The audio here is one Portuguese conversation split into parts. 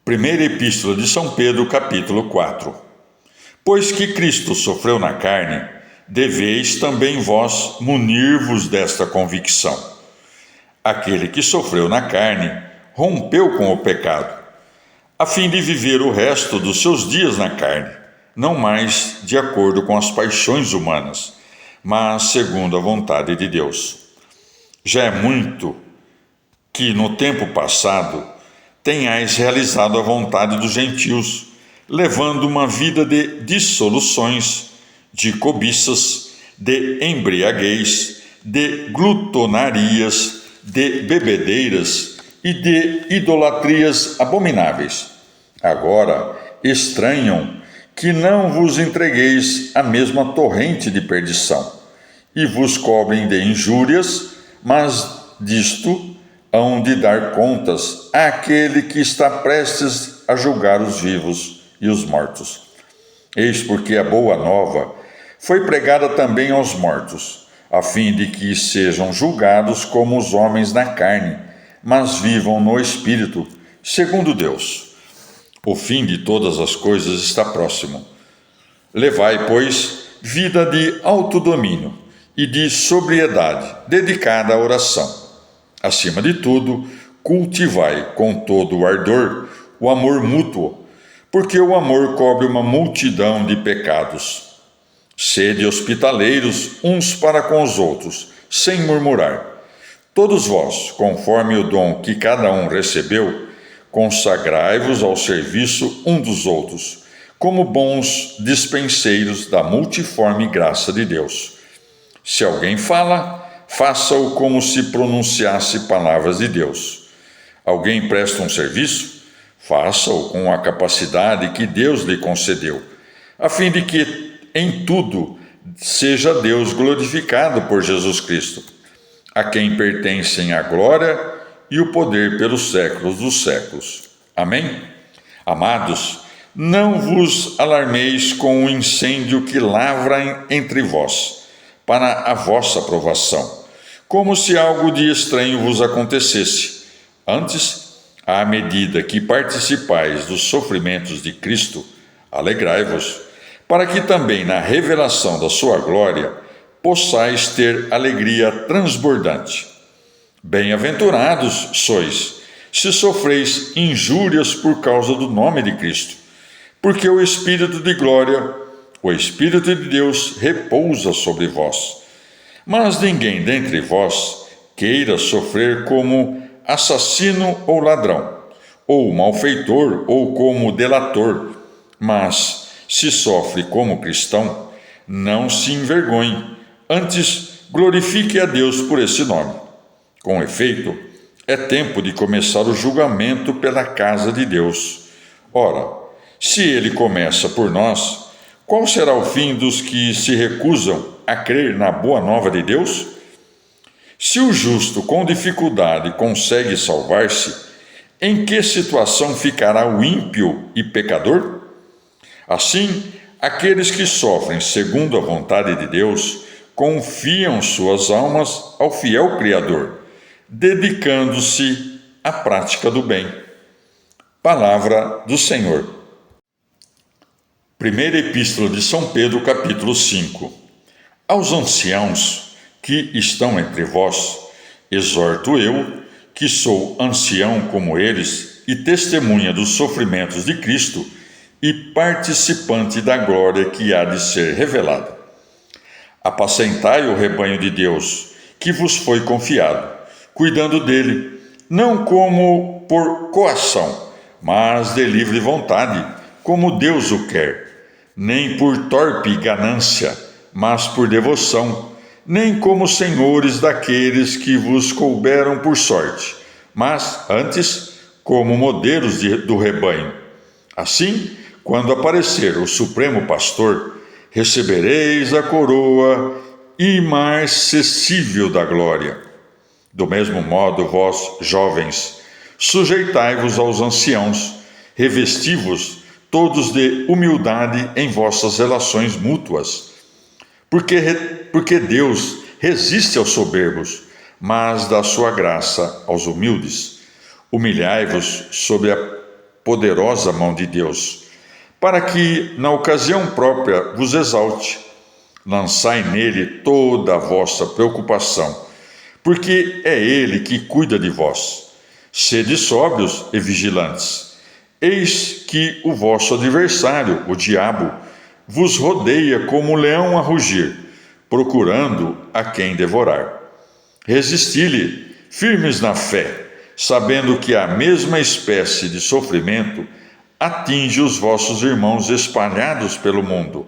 Primeira Epístola de São Pedro, capítulo 4. Pois que Cristo sofreu na carne, deveis também vós munir-vos desta convicção. Aquele que sofreu na carne rompeu com o pecado, a fim de viver o resto dos seus dias na carne, não mais de acordo com as paixões humanas, mas segundo a vontade de Deus. Já é muito que no tempo passado tenhais realizado a vontade dos gentios, levando uma vida de dissoluções, de cobiças, de embriaguez, de glutonarias, de bebedeiras e de idolatrias abomináveis. Agora estranham que não vos entregueis à mesma torrente de perdição, e vos cobrem de injúrias, mas disto hão de dar contas àquele que está prestes a julgar os vivos e os mortos. Eis porque a boa nova foi pregada também aos mortos, a fim de que sejam julgados como os homens na carne, mas vivam no Espírito, segundo Deus. O fim de todas as coisas está próximo. Levai, pois, vida de autodomínio e de sobriedade, dedicada à oração. Acima de tudo, cultivai com todo o ardor o amor mútuo, porque o amor cobre uma multidão de pecados. Sede hospitaleiros uns para com os outros, sem murmurar. Todos vós, conforme o dom que cada um recebeu, consagrai-vos ao serviço um dos outros, como bons dispenseiros da multiforme graça de Deus. Se alguém fala, faça-o como se pronunciasse palavras de Deus. Alguém presta um serviço? Faça-o com a capacidade que Deus lhe concedeu, a fim de que em tudo seja Deus glorificado por Jesus Cristo, a quem pertencem a glória e o poder pelos séculos dos séculos. Amém? Amados, não vos alarmeis com o incêndio que lavra entre vós, para a vossa provação, como se algo de estranho vos acontecesse. Antes, à medida que participais dos sofrimentos de Cristo, alegrai-vos, para que também na revelação da sua glória possais ter alegria transbordante. Bem-aventurados sois, se sofreis injúrias por causa do nome de Cristo, porque o Espírito de glória, o Espírito de Deus repousa sobre vós. Mas ninguém dentre vós queira sofrer como assassino ou ladrão, ou malfeitor ou como delator, mas, se sofre como cristão, não se envergonhe, antes glorifique a Deus por esse nome. Com efeito, é tempo de começar o julgamento pela casa de Deus. Ora, se ele começa por nós, qual será o fim dos que se recusam a crer na boa nova de Deus? Se o justo com dificuldade consegue salvar-se, em que situação ficará o ímpio e pecador? Assim, aqueles que sofrem segundo a vontade de Deus confiam suas almas ao fiel Criador, dedicando-se à prática do bem. Palavra do Senhor. Primeira Epístola de São Pedro, capítulo 5. Aos anciãos que estão entre vós, exorto eu, que sou ancião como eles e testemunha dos sofrimentos de Cristo e participante da glória que há de ser revelada. Apacentai o rebanho de Deus, que vos foi confiado, cuidando dele, não como por coação, mas de livre vontade, como Deus o quer, nem por torpe ganância, mas por devoção, nem como senhores daqueles que vos couberam por sorte, mas antes como modelos do rebanho. Assim, quando aparecer o Supremo Pastor, recebereis a coroa imarcessível da glória. Do mesmo modo, vós, jovens, sujeitai-vos aos anciãos, revesti-vos todos de humildade em vossas relações mútuas, porque Deus resiste aos soberbos, mas dá sua graça aos humildes. Humilhai-vos sob a poderosa mão de Deus, para que, na ocasião própria, vos exalte. Lançai nele toda a vossa preocupação, porque é ele que cuida de vós. Sede sóbrios e vigilantes. Eis que o vosso adversário, o diabo, vos rodeia como um leão a rugir, procurando a quem devorar. Resisti-lhe, firmes na fé, sabendo que a mesma espécie de sofrimento atinge os vossos irmãos espalhados pelo mundo.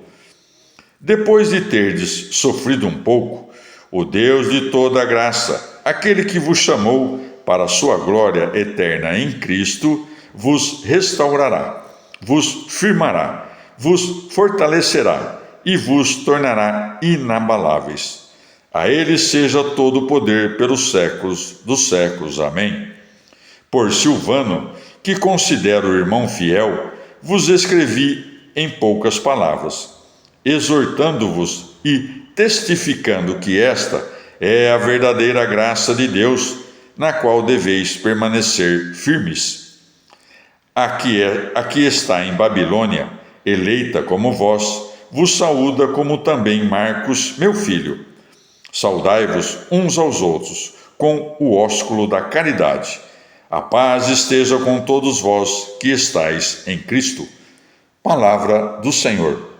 Depois de terdes sofrido um pouco, o Deus de toda a graça, aquele que vos chamou para a sua glória eterna em Cristo, vos restaurará, vos firmará, vos fortalecerá e vos tornará inabaláveis. A ele seja todo o poder pelos séculos dos séculos. Amém. Por Silvano, que considero irmão fiel, vos escrevi em poucas palavras, exortando-vos e testificando que esta é a verdadeira graça de Deus, na qual deveis permanecer firmes. Aqui está em Babilônia, eleita como vós, vos saúda como também Marcos, meu filho. Saudai-vos uns aos outros, com o ósculo da caridade. A paz esteja com todos vós que estáis em Cristo. Palavra do Senhor.